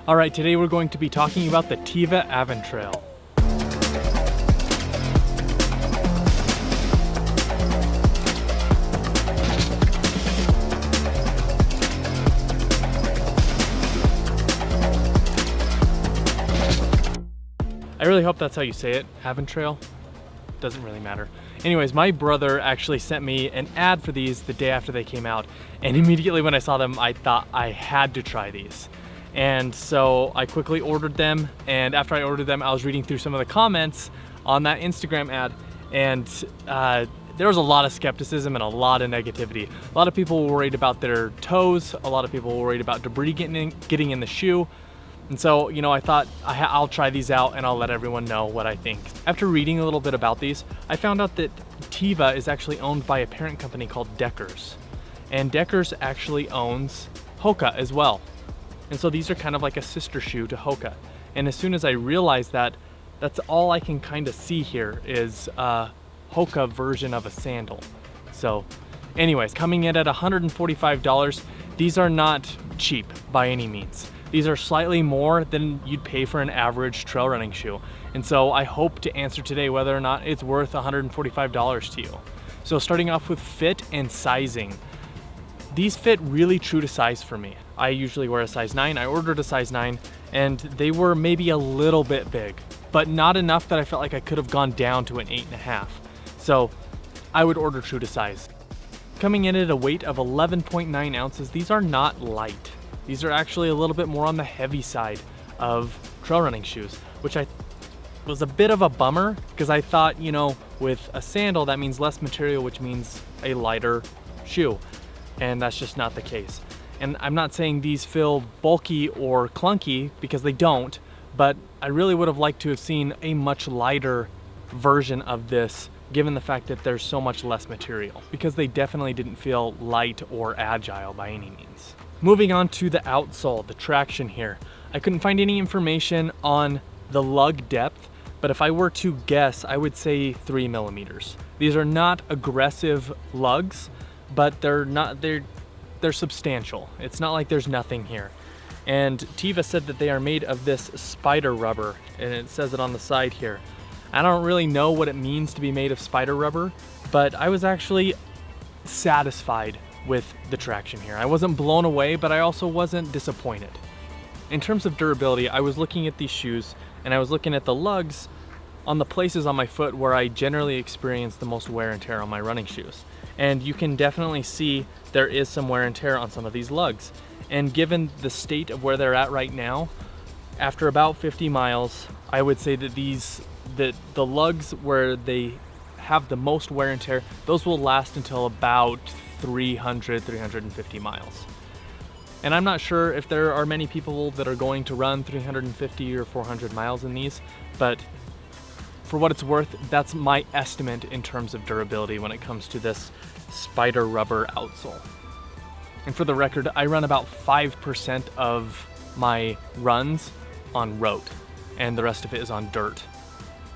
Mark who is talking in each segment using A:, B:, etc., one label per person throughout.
A: All right, today we're going to be talking about the Teva Aventrail. I really hope that's how you say it, Aventrail. Doesn't really matter. Anyways, my brother actually sent me an ad for these the day after they came out, and immediately when I saw them, I thought I had to try these. And so I quickly ordered them, and after I ordered them, I was reading through some of the comments on that Instagram ad, and there was a lot of skepticism and a lot of negativity. A lot of people were worried about their toes, a lot of people were worried about debris getting in the shoe. And so, I thought I'll try these out and I'll let everyone know what I think. After reading a little bit about these, I found out that Teva is actually owned by a parent company called Deckers. And Deckers actually owns Hoka as well. And so these are kind of like a sister shoe to Hoka. And as soon as I realized that, that's all I can kind of see here is a Hoka version of a sandal. So anyways, coming in at $145, these are not cheap by any means. These are slightly more than you'd pay for an average trail running shoe. And so I hope to answer today whether or not it's worth $145 to you. So starting off with fit and sizing. These fit really true to size for me. I usually wear a size 9. I ordered a size 9 and they were maybe a little bit big, but not enough that I felt like I could have gone down to an 8.5. So I would order true to size. Coming in at a weight of 11.9 ounces, these are not light. These are actually a little bit more on the heavy side of trail running shoes, which I was a bit of a bummer because I thought, with a sandal, that means less material, which means a lighter shoe. And that's just not the case. And I'm not saying these feel bulky or clunky because they don't, but I really would have liked to have seen a much lighter version of this given the fact that there's so much less material, because they definitely didn't feel light or agile by any means. Moving on to the outsole, the traction here. I couldn't find any information on the lug depth, but if I were to guess, I would say 3 millimeters. These are not aggressive lugs, but they're substantial. It's not like there's nothing here. And Teva said that they are made of this spider rubber, and it says it on the side here. I don't really know what it means to be made of spider rubber, but I was actually satisfied with the traction here. I wasn't blown away, but I also wasn't disappointed. In terms of durability, I was looking at these shoes and I was looking at the lugs on the places on my foot where I generally experience the most wear and tear on my running shoes. And you can definitely see there is some wear and tear on some of these lugs. And given the state of where they're at right now, after about 50 miles, I would say that the lugs where they have the most wear and tear, those will last until about 350 miles. And I'm not sure if there are many people that are going to run 350 or 400 miles in these, but for what it's worth, that's my estimate in terms of durability when it comes to this spider rubber outsole. And for the record, I run about 5% of my runs on road, and the rest of it is on dirt,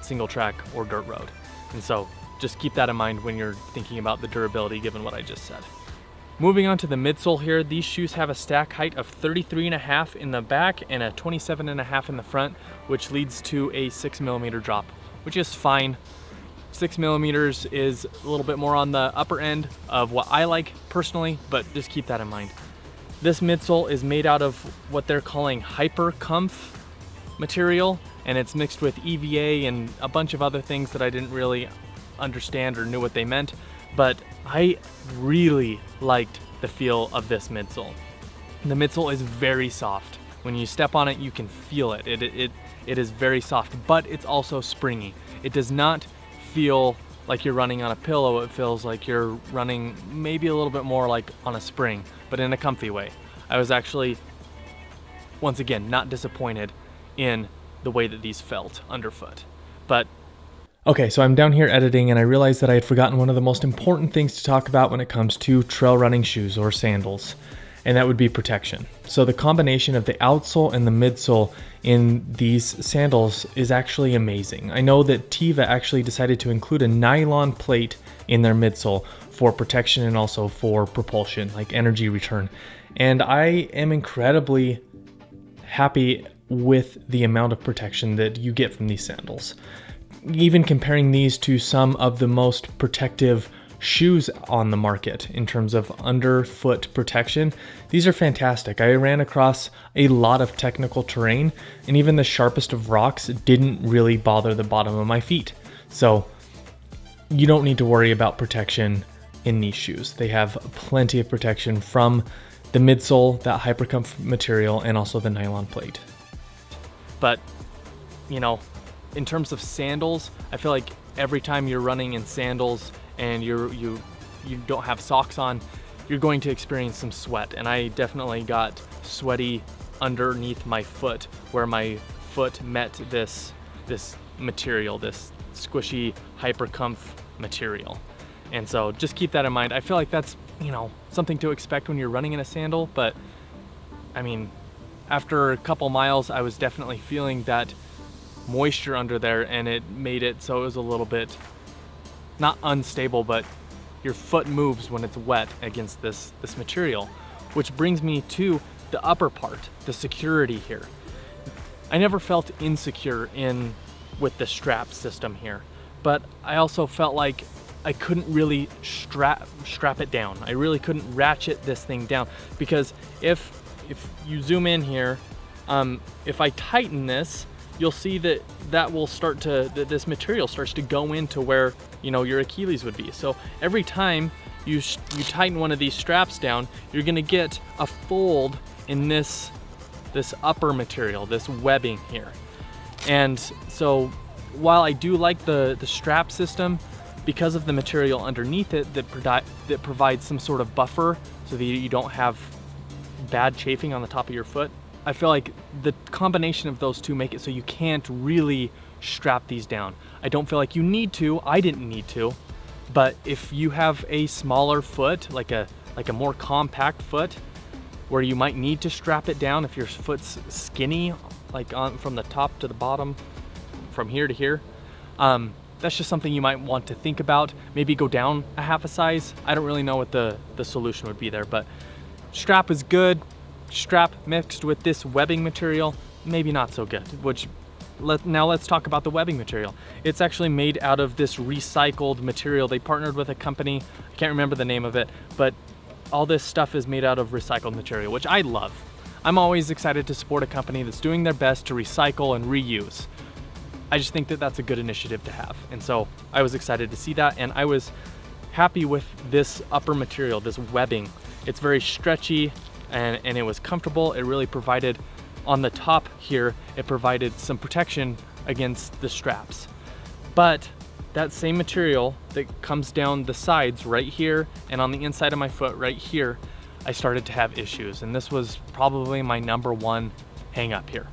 A: single track or dirt road. And so just keep that in mind when you're thinking about the durability given what I just said. Moving on to the midsole here, these shoes have a stack height of 33.5 in the back and a 27.5 in the front, which leads to a 6 millimeter drop, which is fine. 6 millimeters is a little bit more on the upper end of what I like personally, but just keep that in mind. This midsole is made out of what they're calling hyper comf material, and it's mixed with EVA and a bunch of other things that I didn't really understand or knew what they meant, but I really liked the feel of this midsole. The midsole is very soft. When you step on it, you can feel it. It is very soft, but it's also springy. It does not feel like you're running on a pillow. It feels like you're running maybe a little bit more like on a spring, but in a comfy way. I was actually, once again, not disappointed in the way that these felt underfoot. But okay, so I'm down here editing and I realized that I had forgotten one of the most important things to talk about when it comes to trail running shoes or sandals, and that would be protection. So the combination of the outsole and the midsole in these sandals is actually amazing. I know that Teva actually decided to include a nylon plate in their midsole for protection and also for propulsion, like energy return. And I am incredibly happy with the amount of protection that you get from these sandals. Even comparing these to some of the most protective shoes on the market in terms of underfoot protection, these are fantastic. I ran across a lot of technical terrain, and even the sharpest of rocks didn't really bother the bottom of my feet. So you don't need to worry about protection in these shoes. They have plenty of protection from the midsole, that hypercomf material, and also the nylon plate. But, you know, in terms of sandals, I feel like every time you're running in sandals and you don't have socks on, you're going to experience some sweat. And I definitely got sweaty underneath my foot, where my foot met this material, this squishy hypercomf material. And so just keep that in mind. I feel like that's, you know, something to expect when you're running in a sandal, but I mean, after a couple miles, I was definitely feeling that moisture under there, and it made it so it was a little bit, not unstable, but your foot moves when it's wet against this material. Which brings me to the upper part, the security here. I never felt insecure with the strap system here, but I also felt like I couldn't really strap it down. I really couldn't ratchet this thing down, because if you zoom in here, if I tighten this, you'll see that will start to, this material starts to go into where, you know, your Achilles would be. So every time you tighten one of these straps down, you're gonna get a fold in this upper material, this webbing here. And so while I do like the strap system, because of the material underneath it that provides some sort of buffer so that you don't have bad chafing on the top of your foot, I feel like the combination of those two make it so you can't really strap these down. I don't feel like you need to. I didn't need to. But if you have a smaller foot, like a more compact foot, where you might need to strap it down if your foot's skinny, like from the top to the bottom, from here to here, that's just something you might want to think about. Maybe go down a half a size. I don't really know what the solution would be there, but strap is good. Strap mixed with this webbing material, maybe not so good. Now let's talk about the webbing material. It's actually made out of this recycled material. They partnered with a company, I can't remember the name of it, but all this stuff is made out of recycled material, which I love. I'm always excited to support a company that's doing their best to recycle and reuse. I just think that that's a good initiative to have. And so I was excited to see that, and I was happy with this upper material, this webbing. It's very stretchy, and it was comfortable. It really provided, on the top here, it provided some protection against the straps. But that same material that comes down the sides right here and on the inside of my foot right here, I started to have issues. And this was probably my #1 hang up here.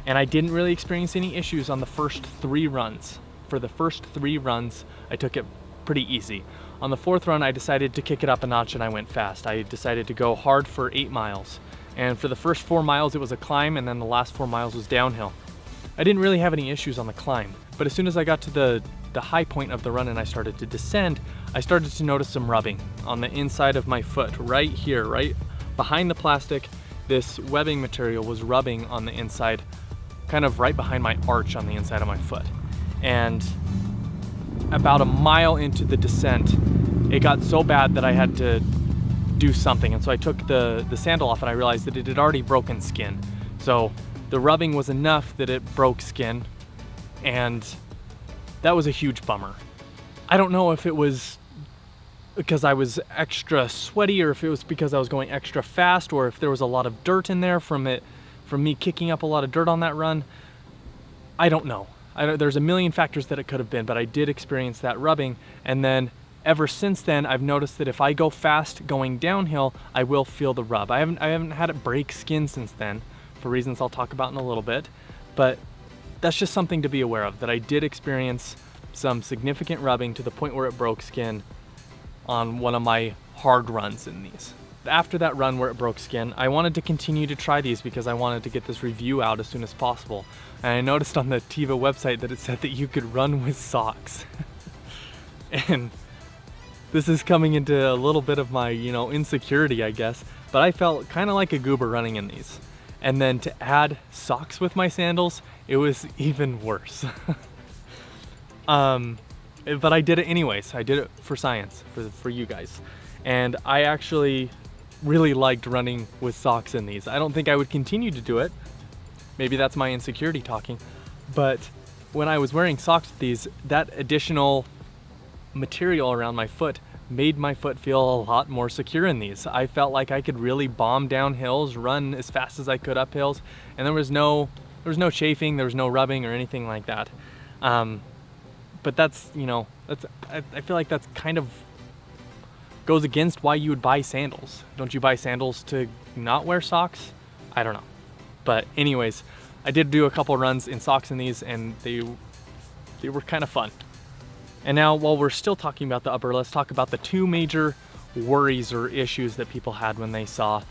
A: And I didn't really experience any issues on the first 3 runs. For the first 3 runs, I took it pretty easy. On the 4th run, I decided to kick it up a notch and I went fast. I decided to go hard for 8 miles. And for the first 4 miles, it was a climb, and then the last 4 miles was downhill. I didn't really have any issues on the climb, but as soon as I got to the high point of the run and I started to descend, I started to notice some rubbing on the inside of my foot, right here, right behind the plastic. This webbing material was rubbing on the inside, kind of right behind my arch on the inside of my foot. And about a mile into the descent, it got so bad that I had to do something. And so I took the sandal off and I realized that it had already broken skin. So the rubbing was enough that it broke skin, and that was a huge bummer. I don't know if it was because I was extra sweaty, or if it was because I was going extra fast, or if there was a lot of dirt in there from me kicking up a lot of dirt on that run. I don't know. There's a million factors that it could have been, but I did experience that rubbing. And then ever since then, I've noticed that if I go fast going downhill, I will feel the rub. I haven't had it break skin since then, for reasons I'll talk about in a little bit. But that's just something to be aware of, that I did experience some significant rubbing to the point where it broke skin on one of my hard runs in these. After that run where it broke skin, I wanted to continue to try these because I wanted to get this review out as soon as possible. And I noticed on the Teva website that it said that you could run with socks. And this is coming into a little bit of my, insecurity, I guess. But I felt kind of like a goober running in these. And then to add socks with my sandals, it was even worse. But I did it anyways. I did it for science, for you guys. And I actually really liked running with socks in these. I don't think I would continue to do it. Maybe that's my insecurity talking. But when I was wearing socks with these, that additional material around my foot made my foot feel a lot more secure in these. I felt like I could really bomb down hills, run as fast as I could up hills, and there was no chafing, there was no rubbing or anything like that. But that's, you know, I feel like that's kind of goes against why you would buy sandals. Don't you buy sandals to not wear socks? I don't know. But anyways, I did do a couple runs in socks in these, and they were kind of fun. And now, while we're still talking about the upper, let's talk about the two major worries or issues that people had when they saw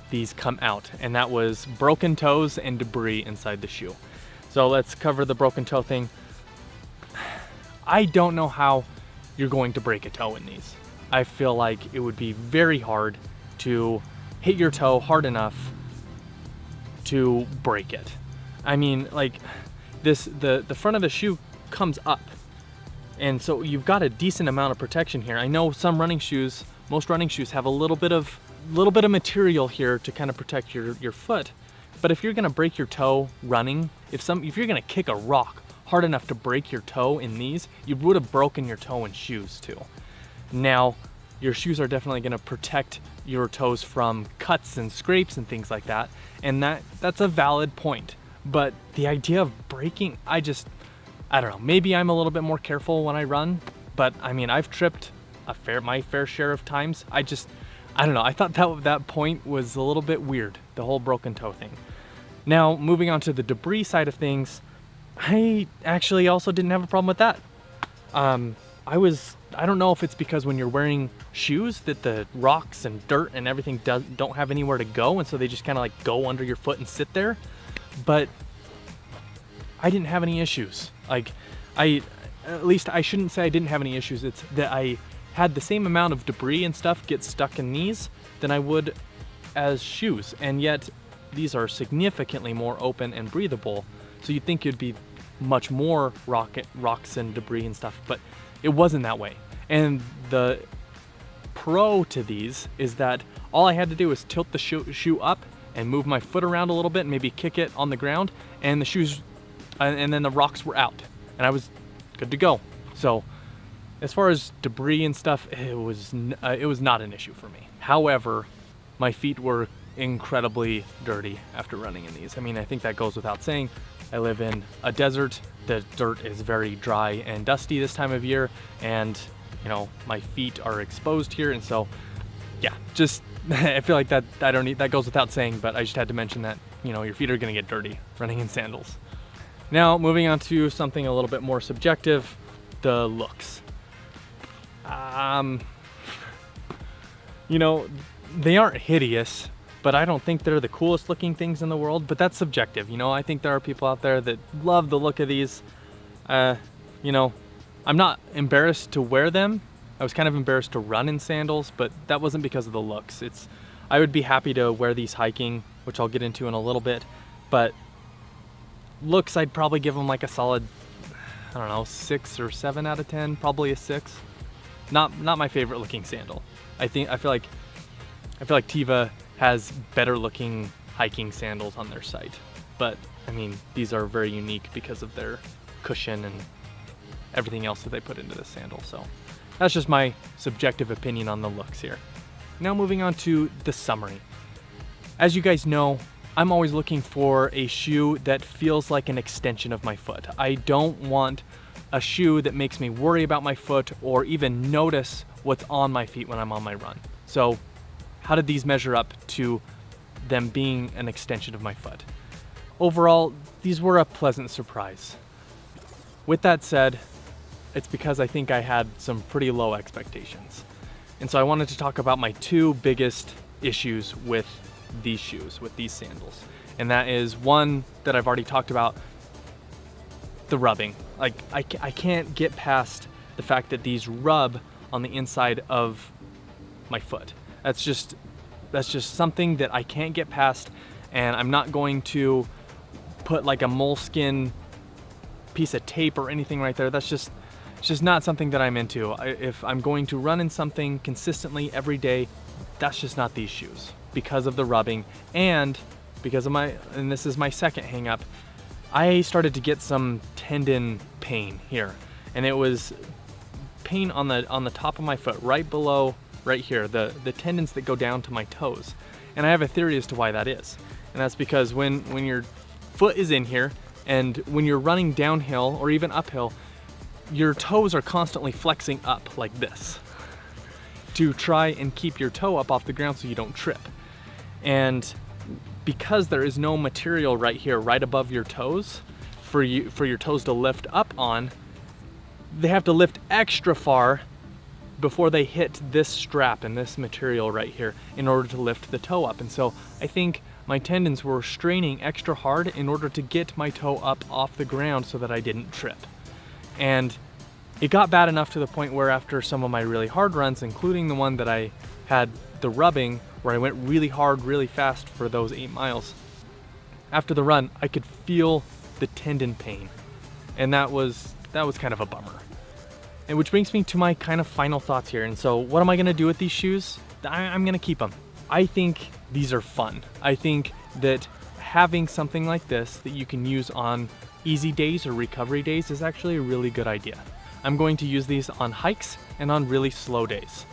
A: these come out. And that was broken toes and debris inside the shoe. So let's cover the broken toe thing. I don't know how you're going to break a toe in these. I feel like it would be very hard to hit your toe hard enough to break it. I mean, like this, the front of the shoe comes up. And so you've got a decent amount of protection here. I know some running shoes, most running shoes have a little bit of material here to kind of protect your foot. But if you're gonna break your toe running, if you're gonna kick a rock hard enough to break your toe in these, you would have broken your toe in shoes too. Now, your shoes are definitely gonna protect your toes from cuts and scrapes and things like that. And that's a valid point. But the idea of breaking, I don't know, maybe I'm a little bit more careful when I run, but I mean, I've tripped my fair share of times. I don't know, I thought that point was a little bit weird, the whole broken toe thing. Now, moving on to the debris side of things, I actually also didn't have a problem with that. I don't know if it's because when you're wearing shoes that the rocks and dirt and everything don't have anywhere to go, and so they just kind of like go under your foot and sit there, but I didn't have any issues. Like, at least I shouldn't say I didn't have any issues. It's that I had the same amount of debris and stuff get stuck in these than I would as shoes. And yet these are significantly more open and breathable. So you'd think it'd be much more rocks and debris and stuff, but it wasn't that way. And the pro to these is that all I had to do was tilt the shoe up and move my foot around a little bit and maybe kick it on the ground, and the shoes, and then the rocks were out, and I was good to go. So as far as debris and stuff, it was not an issue for me. However, my feet were incredibly dirty after running in these. I mean, I think that goes without saying. I live in a desert. The dirt is very dry and dusty this time of year, and you know, my feet are exposed here, and so yeah, just I feel like that goes without saying, but I just had to mention that, you know, your feet are gonna get dirty running in sandals. Now, moving on to something a little bit more subjective, the looks. You know, they aren't hideous, but I don't think they're the coolest looking things in the world, but that's subjective. You know, I think there are people out there that love the look of these. You know, I'm not embarrassed to wear them. I was kind of embarrassed to run in sandals, but that wasn't because of the looks. I would be happy to wear these hiking, which I'll get into in a little bit, but looks, I'd probably give them like a solid, I don't know, 6 or 7 out of 10, probably a 6. Not my favorite looking sandal. I feel like Teva has better looking hiking sandals on their site, but I mean, these are very unique because of their cushion and everything else that they put into the sandal. So that's just my subjective opinion on the looks here. Now moving on to the summary. As you guys know, I'm always looking for a shoe that feels like an extension of my foot. I don't want a shoe that makes me worry about my foot or even notice what's on my feet when I'm on my run. So how did these measure up to them being an extension of my foot? Overall, these were a pleasant surprise. With that said, it's because I think I had some pretty low expectations. And so I wanted to talk about my 2 biggest issues with these shoes, with these sandals. And that is one that I've already talked about, the rubbing. Like, I can't get past the fact that these rub on the inside of my foot. That's just something that I can't get past, and I'm not going to put like a moleskin piece of tape or anything right there. It's just not something that I'm into. If I'm going to run in something consistently every day, that's just not these shoes, because of the rubbing and because of and this is my second hang up, I started to get some tendon pain here, and it was pain on the top of my foot, right below, right here, the tendons that go down to my toes. And I have a theory as to why that is. And that's because when your foot is in here, and when you're running downhill or even uphill, your toes are constantly flexing up like this to try and keep your toe up off the ground so you don't trip. And because there is no material right here, right above your toes, for your toes to lift up on, they have to lift extra far before they hit this strap and this material right here in order to lift the toe up. And so I think my tendons were straining extra hard in order to get my toe up off the ground so that I didn't trip. And it got bad enough to the point where after some of my really hard runs, including the one that I had the rubbing, where I went really hard, really fast for those 8 miles, after the run, I could feel the tendon pain. And that was kind of a bummer. And which brings me to my kind of final thoughts here. And so what am I gonna do with these shoes? I'm gonna keep them. I think these are fun. I think that having something like this that you can use on easy days or recovery days is actually a really good idea. I'm going to use these on hikes and on really slow days,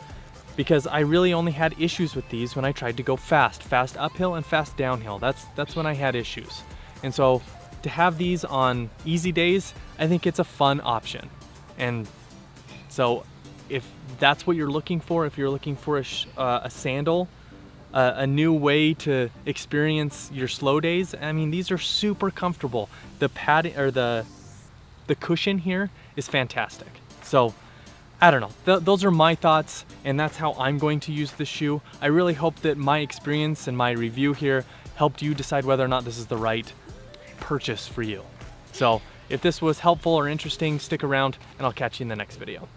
A: because I really only had issues with these when I tried to go fast uphill and fast downhill. That's when I had issues. And so to have these on easy days, I think it's a fun option. And so if that's what you're looking for, if you're looking for a sandal, a new way to experience your slow days, I mean, these are super comfortable. The padding, or the cushion here is fantastic. So I don't know, those are my thoughts, and that's how I'm going to use this shoe. I really hope that my experience and my review here helped you decide whether or not this is the right purchase for you. So if this was helpful or interesting, stick around and I'll catch you in the next video.